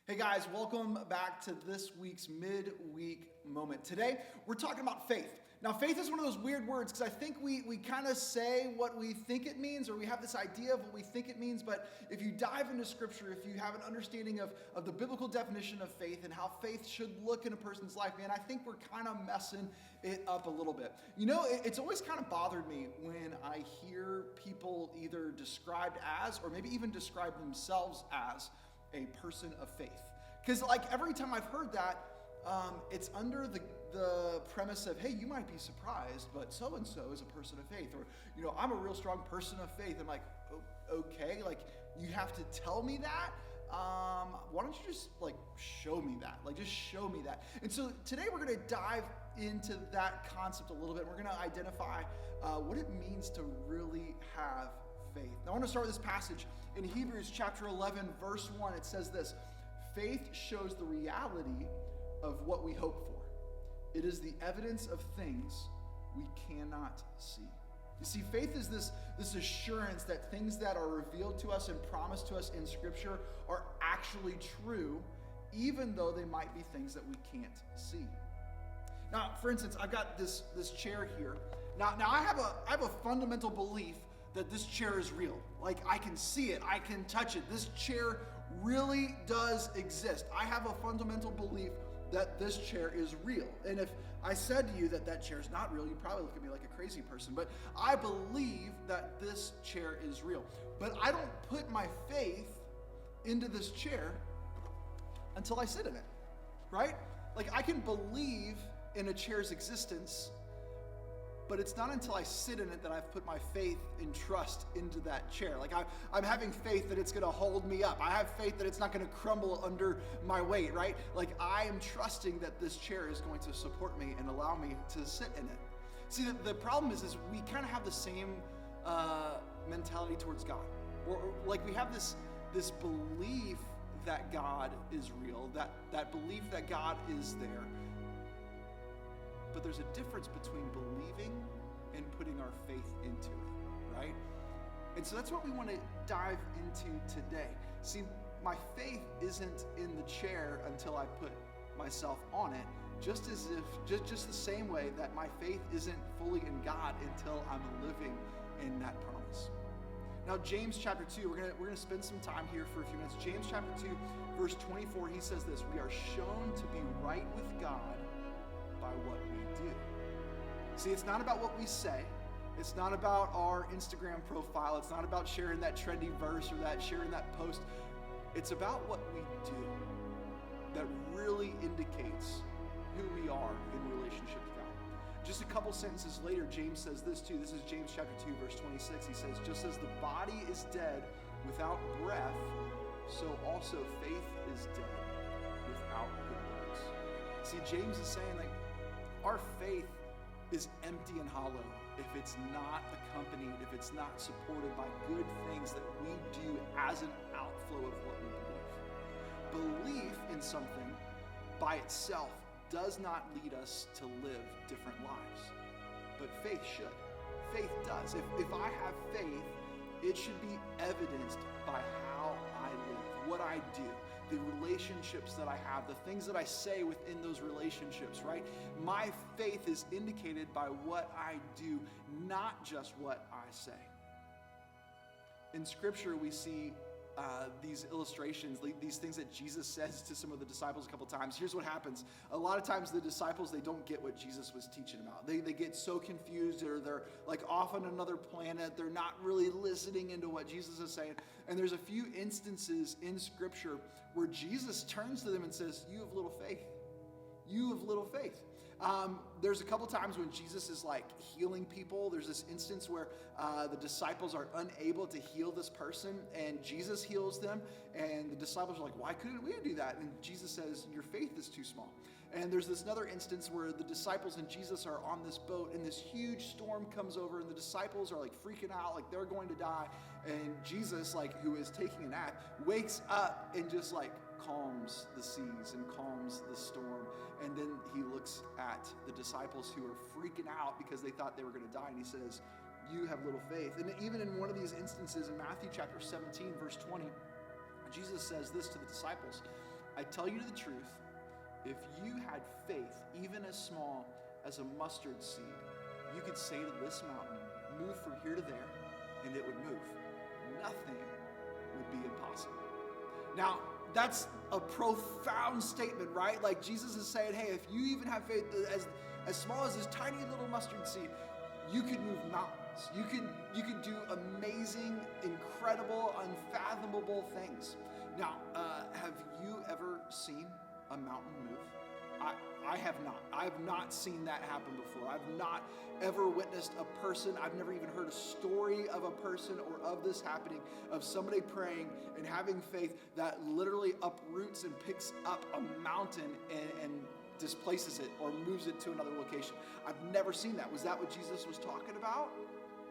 Hey guys, welcome back to this week's midweek moment. Today, we're talking about faith. Now, faith is one of those weird words because I think we kind of say what we think it means, or we have this idea of what we think it means, but if you dive into scripture, if you have an understanding of the biblical definition of faith and how faith should look in a person's life, man, I think we're kind of messing it up a little bit. You know, it's always kind of bothered me when I hear people either described as, or maybe even describe themselves as, a person of faith. Because like every time I've heard that, it's under the premise of, hey, you might be surprised, but so-and-so is a person of faith. Or, you know, I'm a real strong person of faith. I'm like, okay, like you have to tell me that? Why don't you just like show me that? Like just show me that. And so today we're going to dive into that concept a little bit. We're going to identify what it means to really have faith. Now I want to start with this passage in Hebrews chapter 11, verse 1. It says this: faith shows the reality of what we hope for. It is the evidence of things we cannot see. You see, faith is this assurance that things that are revealed to us and promised to us in Scripture are actually true, even though they might be things that we can't see. Now, for instance, I've got this chair here. Now I have a fundamental belief that this chair is real. Like I can see it, I can touch it. This chair really does exist. I have a fundamental belief that this chair is real. And if I said to you that chair is not real, you'd probably look at me like a crazy person. But I believe that this chair is real. But I don't put my faith into this chair until I sit in it, right? Like I can believe in a chair's existence, but it's not until I sit in it that I've put my faith and trust into that chair. Like I'm having faith that it's gonna hold me up. I have faith that it's not gonna crumble under my weight, right? Like I am trusting that this chair is going to support me and allow me to sit in it. See, the problem is we kind of have the same mentality towards God. Like we have this belief that God is real, that belief that God is there. But there's a difference between believing and putting our faith into it, right? And so that's what we want to dive into today. See, my faith isn't in the chair until I put myself on it, just the same way that my faith isn't fully in God until I'm living in that promise. Now, James chapter 2, we're gonna spend some time here for a few minutes. James chapter 2, verse 24, he says this: we are shown to be right with God by what we do. See, it's not about what we say. It's not about our Instagram profile. It's not about sharing that trendy verse or sharing that post. It's about what we do that really indicates who we are in relationship to God. Just a couple sentences later, James says this too. This is James chapter 2, verse 26. He says, just as the body is dead without breath, so also faith is dead without good works. See, James is saying like, our faith is empty and hollow if it's not accompanied, if it's not supported by good things that we do as an outflow of what we believe. Belief in something by itself does not lead us to live different lives, but faith should. Faith does. If I have faith, it should be evidenced by how I live, what I do, the relationships that I have, the things that I say within those relationships, right? My faith is indicated by what I do, not just what I say. In Scripture, we see these illustrations, these things that Jesus says to some of the disciples a couple times. Here's what happens. A lot of times the disciples, they don't get what Jesus was teaching about. They get so confused, or they're like off on another planet. They're not really listening into what Jesus is saying. And there's a few instances in Scripture where Jesus turns to them and says, you have little faith. You have little faith. There's a couple times when Jesus is like healing people. There's this instance where the disciples are unable to heal this person, and Jesus heals them, and the disciples are like, why couldn't we do that? And Jesus says, your faith is too small. And there's this another instance where the disciples and Jesus are on this boat, and this huge storm comes over, and the disciples are like freaking out, like they're going to die. And Jesus, like who is taking a nap, wakes up and just like calms the seas and calms the storm. And then he looks at the disciples who are freaking out because they thought they were going to die, and he says, you have little faith. And even in one of these instances in Matthew chapter 17, verse 20, Jesus says this to the disciples. I tell you the truth, if you had faith, even as small as a mustard seed, you could say to this mountain, move from here to there, and it would move. Nothing would be impossible. Now, that's a profound statement, right? Like Jesus is saying, hey, if you even have faith as small as this tiny little mustard seed, you could move mountains. You could do amazing, incredible, unfathomable things. Now, have you ever seen a mountain move? I have not. I have not seen that happen before. I've not ever witnessed a person. I've never even heard a story of a person or of this happening, of somebody praying and having faith that literally uproots and picks up a mountain and displaces it or moves it to another location. I've never seen that. Was that what Jesus was talking about?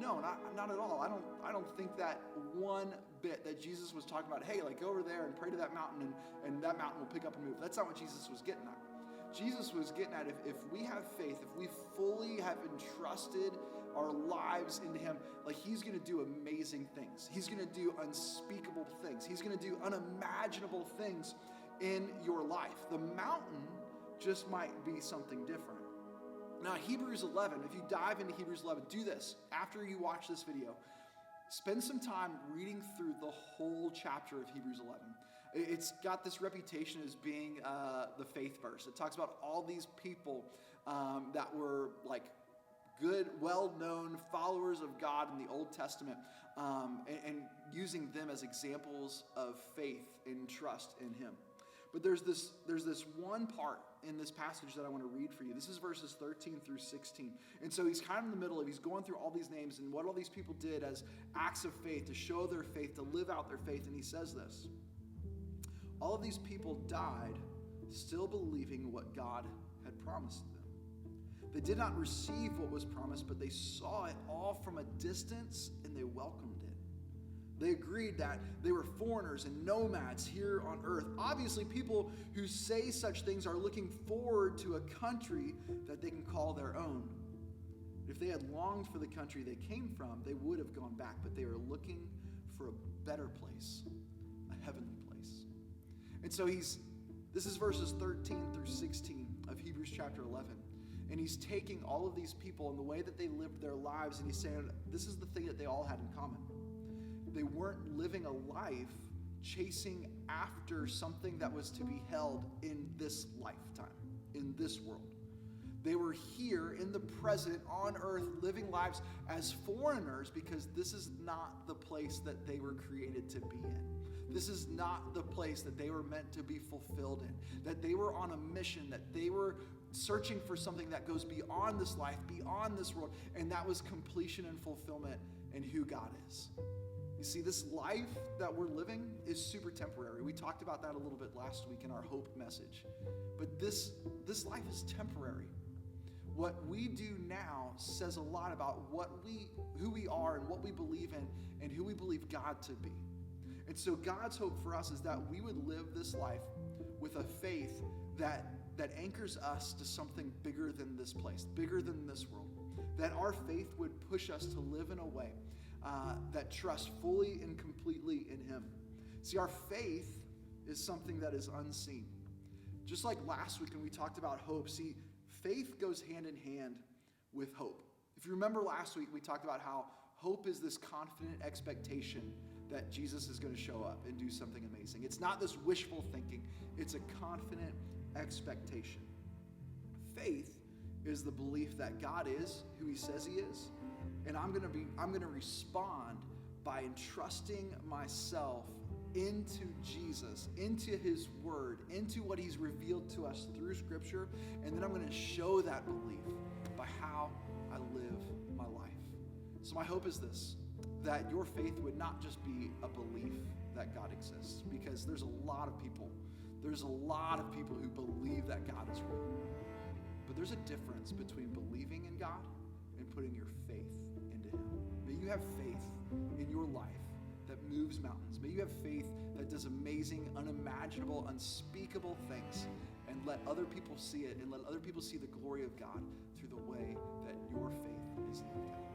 No, not at all. I don't think that one bit that Jesus was talking about, hey, like go over there and pray to that mountain and that mountain will pick up and move. That's not what Jesus was getting at. Jesus was getting at if we have faith, if we fully have entrusted our lives into him, like he's going to do amazing things. He's going to do unspeakable things. He's going to do unimaginable things in your life. The mountain just might be something different. Now, Hebrews 11, if you dive into Hebrews 11, do this. After you watch this video, spend some time reading through the whole chapter of Hebrews 11. It's got this reputation as being the faith verse. It talks about all these people that were like good, well-known followers of God in the Old Testament and using them as examples of faith and trust in him. But there's this one part in this passage that I want to read for you. This is verses 13 through 16. And so he's kind of in the middle of, he's going through all these names and what all these people did as acts of faith, to show their faith, to live out their faith. And he says this: all of these people died still believing what God had promised them. They did not receive what was promised, but they saw it all from a distance and they welcomed it. They agreed that they were foreigners and nomads here on earth. Obviously, people who say such things are looking forward to a country that they can call their own. If they had longed for the country they came from, they would have gone back, but they are looking for a better place, a heavenly place. And so this is verses 13 through 16 of Hebrews chapter 11. And he's taking all of these people and the way that they lived their lives, and he's saying this is the thing that they all had in common. They weren't living a life chasing after something that was to be held in this lifetime, in this world. They were here in the present on earth living lives as foreigners because this is not the place that they were created to be in. This is not the place that they were meant to be fulfilled in. That they were on a mission, that they were searching for something that goes beyond this life, beyond this world, and that was completion and fulfillment in who God is. You see, this life that we're living is super temporary. We talked about that a little bit last week in our hope message. But this life is temporary. What we do now says a lot about who we are and what we believe in and who we believe God to be. And so God's hope for us is that we would live this life with a faith that anchors us to something bigger than this place, bigger than this world. That our faith would push us to live in a way that trusts fully and completely in him. See, our faith is something that is unseen. Just like last week when we talked about hope, see, faith goes hand in hand with hope. If you remember last week, we talked about how hope is this confident expectation that Jesus is going to show up and do something amazing. It's not this wishful thinking. It's a confident expectation. Faith is the belief that God is who he says he is. And I'm going to respond by entrusting myself into Jesus, into his word, into what he's revealed to us through scripture. And then I'm going to show that belief by how I live my life. So my hope is this, that your faith would not just be a belief that God exists, because there's a lot of people who believe that God is real. But there's a difference between believing in God and putting your faith into him. May you have faith in your life that moves mountains. May you have faith that does amazing, unimaginable, unspeakable things, and let other people see it, and let other people see the glory of God through the way that your faith is lived out.